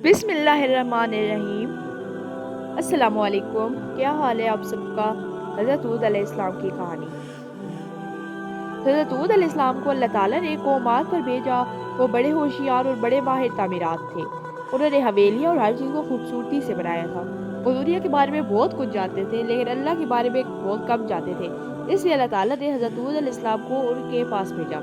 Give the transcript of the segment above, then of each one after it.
بسم اللہ الرحمن الرحیم۔ السلام علیکم، کیا حال ہے آپ سب کا؟ حضرت ہود علیہ السلام کی کہانی۔ حضرت ہود علیہ السلام کو اللہ تعالیٰ نے قومات پر بھیجا۔ وہ بڑے ہوشیار اور بڑے ماہر تعمیرات تھے۔ انہوں نے حویلیاں اور ہر چیز کو خوبصورتی سے بنایا تھا۔ وہ دنیا کے بارے میں بہت کچھ جانتے تھے، لیکن اللہ کے بارے میں بہت کم جانتے تھے۔ اس لیے اللہ تعالیٰ نے حضرت ہود علیہ السلام کو ان کے پاس بھیجا۔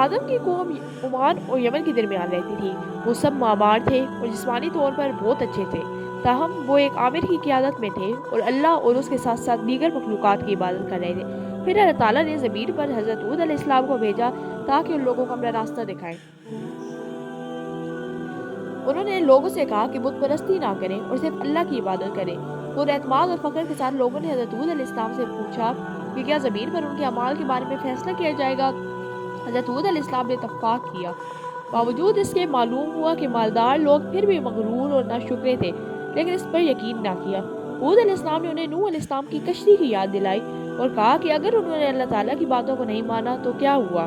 آدم کی قوم عمان اور یمن کے درمیان رہتی تھی۔ وہ سب معمار تھے اور جسمانی طور پر بہت اچھے تھے، تاہم وہ ایک عامر کی قیادت میں تھے اور اللہ اور اس کے ساتھ ساتھ دیگر مخلوقات کی عبادت کر رہے تھے۔ پھر اللہ تعالیٰ نے زمین پر حضرت ہود علیہ السلام کو بھیجا تاکہ ان لوگوں کو اپنا راستہ دکھائیں۔ انہوں نے لوگوں سے کہا کہ بت پرستی نہ کریں اور صرف اللہ کی عبادت کریں۔ پورے اعتماد اور فخر کے ساتھ لوگوں نے حضرت ہود علیہ السلام سے پوچھا کہ کیا زمین پر ان کے اعمال کے بارے میں فیصلہ کیا جائے گا؟ حضرت ہود علیہ السلام نے اتفاق کیا۔ باوجود اس کے معلوم ہوا کہ مالدار لوگ پھر بھی مغرور اور ناشکرے تھے، لیکن اس پر یقین نہ کیا۔ ہود علیہ السلام نے انہیں نوح علیہ السلام کی کشتی کی یاد دلائی اور کہا کہ اگر انہوں نے اللہ تعالیٰ کی باتوں کو نہیں مانا تو کیا ہوا؟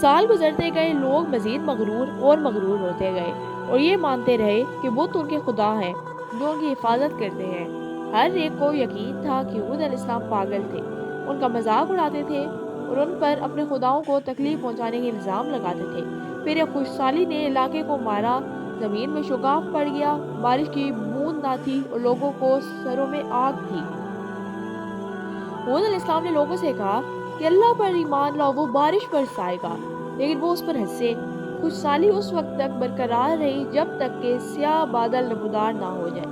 سال گزرتے گئے، لوگ مزید مغرور اور مغرور ہوتے گئے اور یہ مانتے رہے کہ بت ان کے خدا ہیں جو ان کی حفاظت کرتے ہیں۔ ہر ایک کو یقین تھا کہ ہود علیہ السلام پاگل تھے، ان کا مذاق اڑاتے تھے اور ان پر اپنے خداؤں کو تکلیف پہنچانے کے الزام لگاتے تھے۔ پھر ایک خوشحالی نے علاقے کو مارا، زمین میں شگاف پڑ گیا، بارش کی بوند نہ تھی اور لوگوں کو سروں میں آگ تھی۔ ہود علیہ السلام نے لوگوں سے کہا کہ اللہ پر ایمان لاؤ، وہ بارش برسائے گا، لیکن وہ اس پر ہنسے۔ خوشحالی اس وقت تک برقرار رہی جب تک کہ سیاہ بادل نمودار نہ ہو جائے۔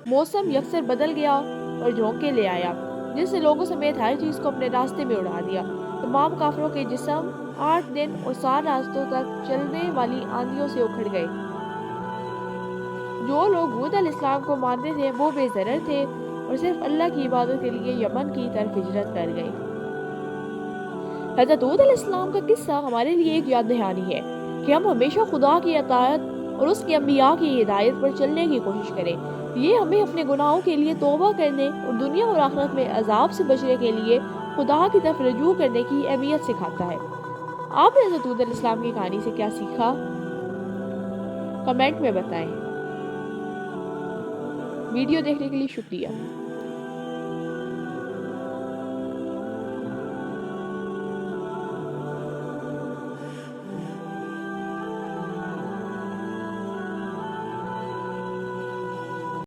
موسم یکسر بدل گیا اور جھونکے لے آیا جس سے لوگوں سمیت ہر چیز کو اپنے راستے میں اڑا دیا۔ تمام کافروں کے جسم 8 دن اور 7 راستوں تک چلنے والی آندھیوں سے اکھڑ گئے۔ جو لوگ ہود علیہ السلام کو مانتے تھے وہ بے ضرر تھے اور صرف اللہ کی عبادت کے لیے یمن کی طرف ہجرت کر گئے۔ حضرت ہود علیہ السلام کا قصہ ہمارے لیے ایک یاد دہانی ہے کہ ہم ہمیشہ خدا کی اطاعت اور اس کے انبیاء کی ہدایت پر چلنے کی کوشش کریں۔ یہ ہمیں اپنے گناہوں کے لیے توبہ کرنے اور دنیا اور آخرت میں عذاب سے بچنے کے لیے خدا کی طرف رجوع کرنے کی اہمیت سکھاتا ہے۔ آپ نے حضرت ہود علیہ السلام کی کہانی سے کیا سیکھا؟ کمنٹ میں بتائیں۔ ویڈیو دیکھنے کے لیے شکریہ۔